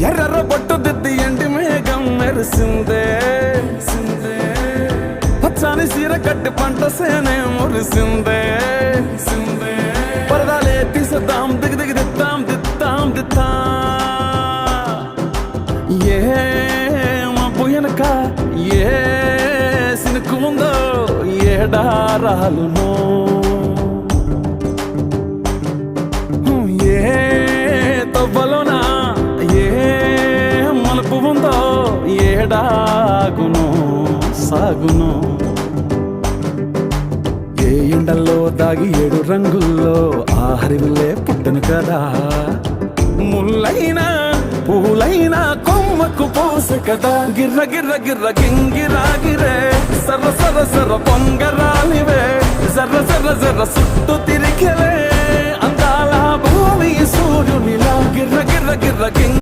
ఎర్ర బొట్టు దిద్ది ఎండి మేఘం మెరిసిందే పచ్చాని సీర కట్టి పంట సేనే మురిసిందే పరదాలే తీసేద్దాం దిగి దిగి దిద్దాం దిద్దాం దిద్దా ఏ మబ్బు వెనక ఏ సినుకు ఉందో ఏడారాలునో ఏ తవ్వలోనా ఏ మలుపు ఉందో ఏడాగును సాగును ఏ ఎండల్లో దాగి 7 రంగుల్లో ఆ హరివిల్లే పుట్టను కదా ముల్లైనా పూలైనా కొమ్మకు పోసె కదా గిర్ర గిర్ర గిర్ర గింగిరాగిరే సర్ర సర్ర సర్ర పొంగరాలివే జర్ర జర్ర జర్ర సుట్టు తిరిగెలే